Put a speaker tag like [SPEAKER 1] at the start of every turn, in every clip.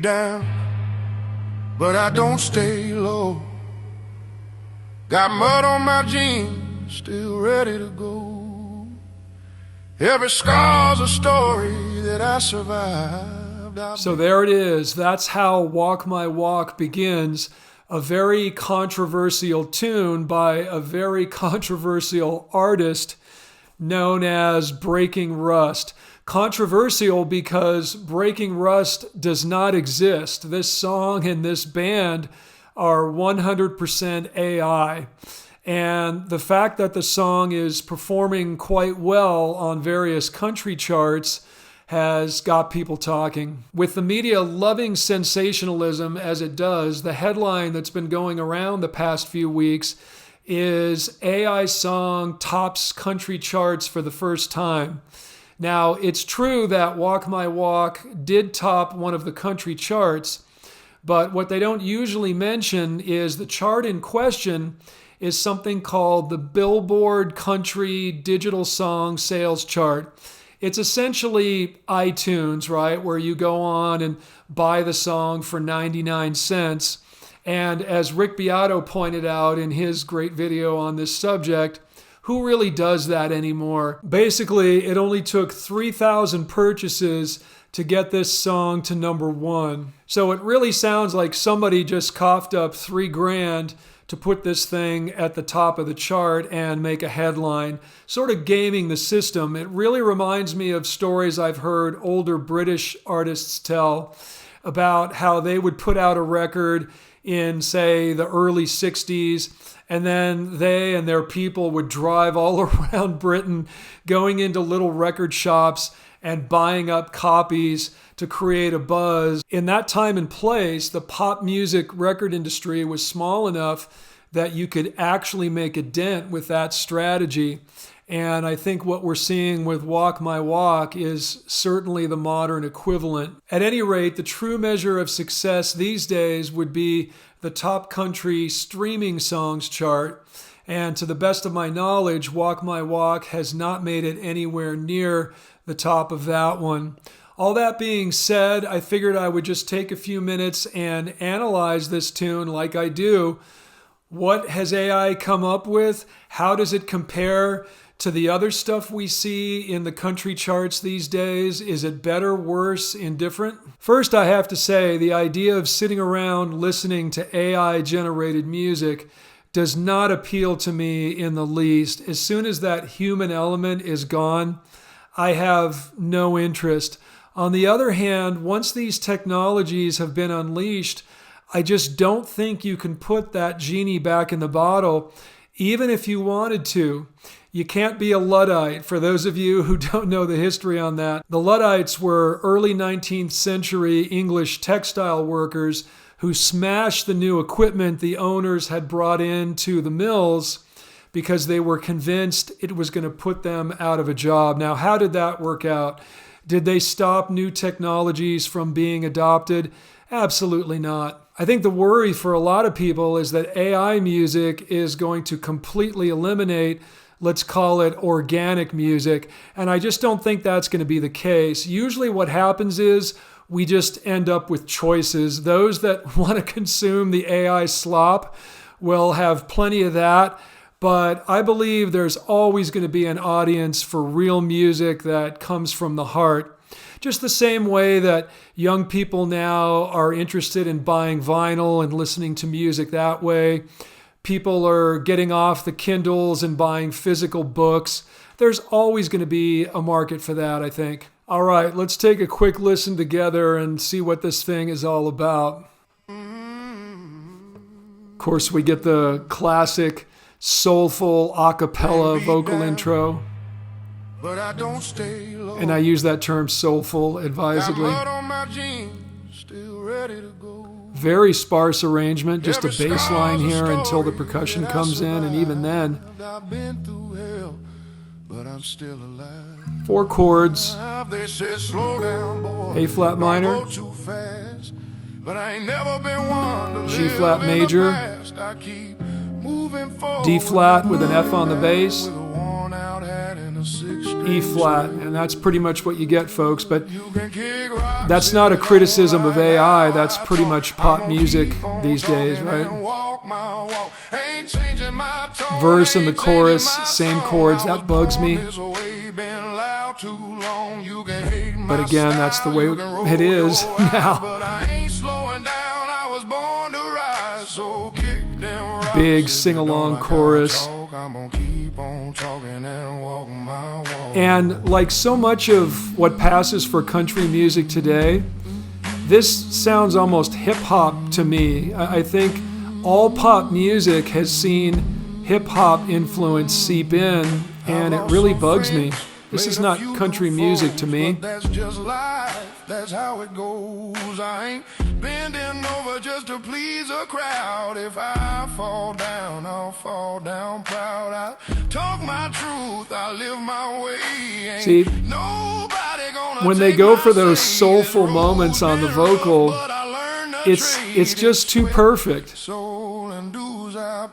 [SPEAKER 1] down, but I don't stay low. Got mud on my jeans, still ready to go. Every scar's a story that I survived.
[SPEAKER 2] So there it is. That's how Walk My Walk begins. A very controversial tune by a very controversial artist known as Breaking Rust. Controversial because Breaking Rust does not exist. This song and this band are 100% AI. And the fact that the song is performing quite well on various country charts has got people talking. With the media loving sensationalism as it does, the headline that's been going around the past few weeks is AI song tops country charts for the first time. Now, it's true that Walk My Walk did top one of the country charts, but what they don't usually mention is the chart in question is something called the Billboard Country Digital Song Sales Chart. It's essentially iTunes, right, where you go on and buy the song for 99 cents. And as Rick Beato pointed out in his great video on this subject, who really does that anymore? Basically, it only took 3,000 purchases to get this song to number one. So it really sounds like somebody just coughed up $3,000 to put this thing at the top of the chart and make a headline, sort of gaming the system. It really reminds me of stories I've heard older British artists tell about how they would put out a record in, say, the early 60s, and then they and their people would drive all around Britain, going into little record shops and buying up copies to create a buzz. In that time and place, the pop music record industry was small enough that you could actually make a dent with that strategy. And I think what we're seeing with Walk My Walk is certainly the modern equivalent. At any rate, the true measure of success these days would be the top country streaming songs chart. And to the best of my knowledge, Walk My Walk has not made it anywhere near the top of that one. All that being said, I figured I would just take a few minutes and analyze this tune like I do. What has AI come up with? How does it compare to the other stuff we see in the country charts these days? Is it better, worse, indifferent? First, I have to say the idea of sitting around listening to AI-generated music does not appeal to me in the least. As soon as that human element is gone, I have no interest. On the other hand, once these technologies have been unleashed, I just don't think you can put that genie back in the bottle, even if you wanted to. You can't be a Luddite, for those of you who don't know the history on that. The Luddites were early 19th century English textile workers who smashed the new equipment the owners had brought into the mills because they were convinced it was going to put them out of a job. Now, how did that work out? Did they stop new technologies from being adopted? Absolutely not. I think the worry for a lot of people is that AI music is going to completely eliminate, let's call it, organic music. And I just don't think that's going to be the case. Usually what happens is we just end up with choices. Those that want to consume the AI slop will have plenty of that. But I believe there's always going to be an audience for real music that comes from the heart. Just the same way that young people now are interested in buying vinyl and listening to music that way. People are getting off the Kindles and buying physical books. There's always going to be a market for that, I think. All right, let's take a quick listen together and see what this thing is all about. Of course, we get the classic soulful a cappella vocal intro.
[SPEAKER 1] But I don't stay low.
[SPEAKER 2] And I use that term soulful advisedly.
[SPEAKER 1] Got mud on my jeans, still ready to go.
[SPEAKER 2] Very sparse arrangement, just a bass line here until the percussion comes in, and even then,
[SPEAKER 1] I've been through hell, but I'm still alive.
[SPEAKER 2] 4 chords,
[SPEAKER 1] They said slow down, boy.
[SPEAKER 2] A flat minor,
[SPEAKER 1] Don't go too fast. But I ain't never been one to
[SPEAKER 2] G
[SPEAKER 1] live
[SPEAKER 2] flat
[SPEAKER 1] in the
[SPEAKER 2] major,
[SPEAKER 1] past. I keep moving forward.
[SPEAKER 2] D flat with an F on the bass,
[SPEAKER 1] With a worn out hat and a 6-string.
[SPEAKER 2] E flat, and that's pretty much what you get, folks. But that's not a criticism of AI. That's pretty much pop music these days, right? Verse and the chorus, same chords, that bugs me. But again, that's the way it is now. Big sing-along chorus. And like so much of what passes for country music today, this sounds almost hip-hop to me. I think all pop music has seen hip-hop influence seep in, and it really bugs me. This is not country music to me. That's just life, that's how it goes. I ain't bending over just to please a crowd. If I fall down, I'll fall down proud. I talk my truth, I live my way. See, when they go for those soulful moments on the vocal, it's just too perfect.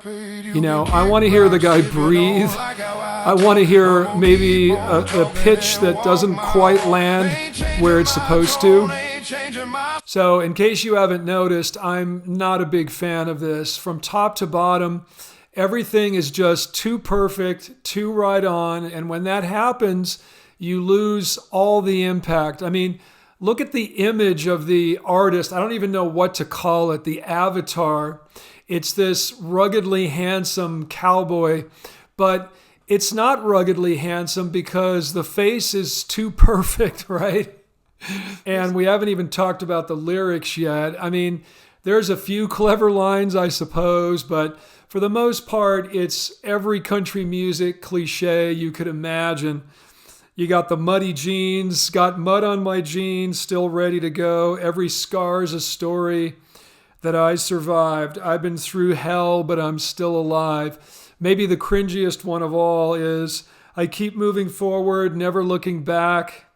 [SPEAKER 2] You know, I want to hear the guy breathe. I want to hear maybe a pitch that doesn't quite land where it's supposed to. So in case you haven't noticed, I'm not a big fan of this. From top to bottom, everything is just too perfect, too right on. And when that happens, you lose all the impact. I mean, look at the image of the artist. I don't even know what to call it, the avatar. It's this ruggedly handsome cowboy, but it's not ruggedly handsome because the face is too perfect, right? And we haven't even talked about the lyrics yet. I mean, there's a few clever lines, I suppose, but for the most part, it's every country music cliche you could imagine. You got the muddy jeans, got mud on my jeans, still ready to go. Every scar's a story that I survived. I've been through hell, but I'm still alive. Maybe the cringiest one of all is, I keep moving forward, never looking back,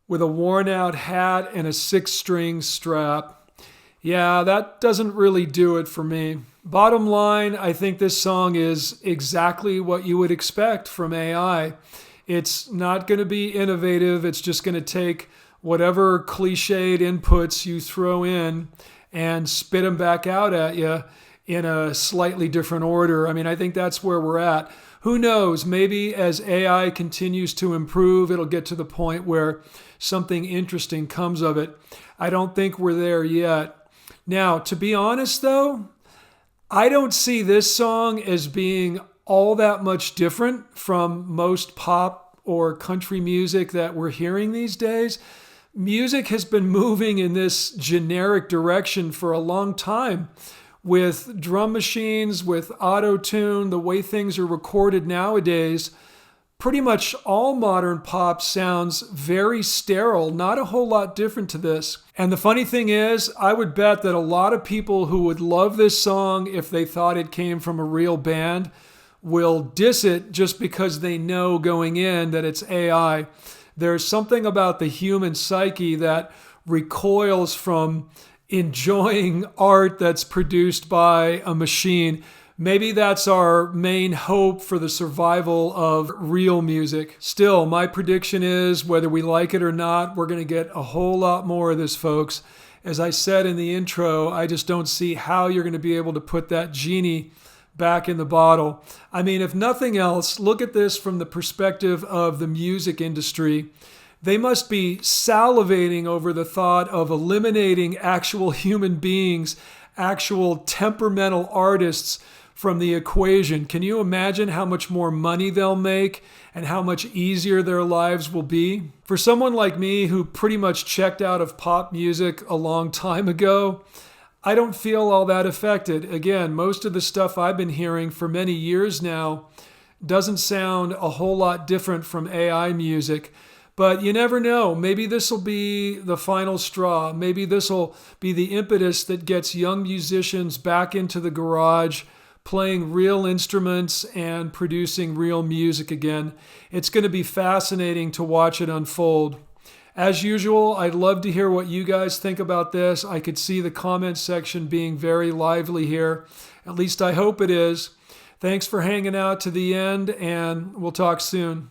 [SPEAKER 2] with a worn out hat and a 6-string strap. Yeah, that doesn't really do it for me. Bottom line, I think this song is exactly what you would expect from AI. It's not going to be innovative. It's just going to take whatever cliched inputs you throw in and spit them back out at you in a slightly different order. I mean, I think that's where we're at. Who knows? Maybe as AI continues to improve, it'll get to the point where something interesting comes of it. I don't think we're there yet. Now, to be honest, though, I don't see this song as being all that much different from most pop or country music that we're hearing these days. Music has been moving in this generic direction for a long time, with drum machines, with auto-tune, the way things are recorded nowadays. Pretty much all modern pop sounds very sterile, not a whole lot different to this. And the funny thing is, I would bet that a lot of people who would love this song if they thought it came from a real band will diss it just because they know going in that it's AI. There's something about the human psyche that recoils from enjoying art that's produced by a machine. Maybe that's our main hope for the survival of real music. Still, my prediction is, whether we like it or not, we're going to get a whole lot more of this, folks. As I said in the intro, I just don't see how you're going to be able to put that genie back in the bottle. I mean, if nothing else, look at this from the perspective of the music industry. They must be salivating over the thought of eliminating actual human beings, actual temperamental artists from the equation. Can you imagine how much more money they'll make and how much easier their lives will be? For someone like me who pretty much checked out of pop music a long time ago, I don't feel all that affected. Again, most of the stuff I've been hearing for many years now doesn't sound a whole lot different from AI music. But you never know. Maybe this will be the final straw. Maybe this will be the impetus that gets young musicians back into the garage, playing real instruments and producing real music again. It's going to be fascinating to watch it unfold. As usual, I'd love to hear what you guys think about this. I could see the comment section being very lively here. At least I hope it is. Thanks for hanging out to the end, and we'll talk soon.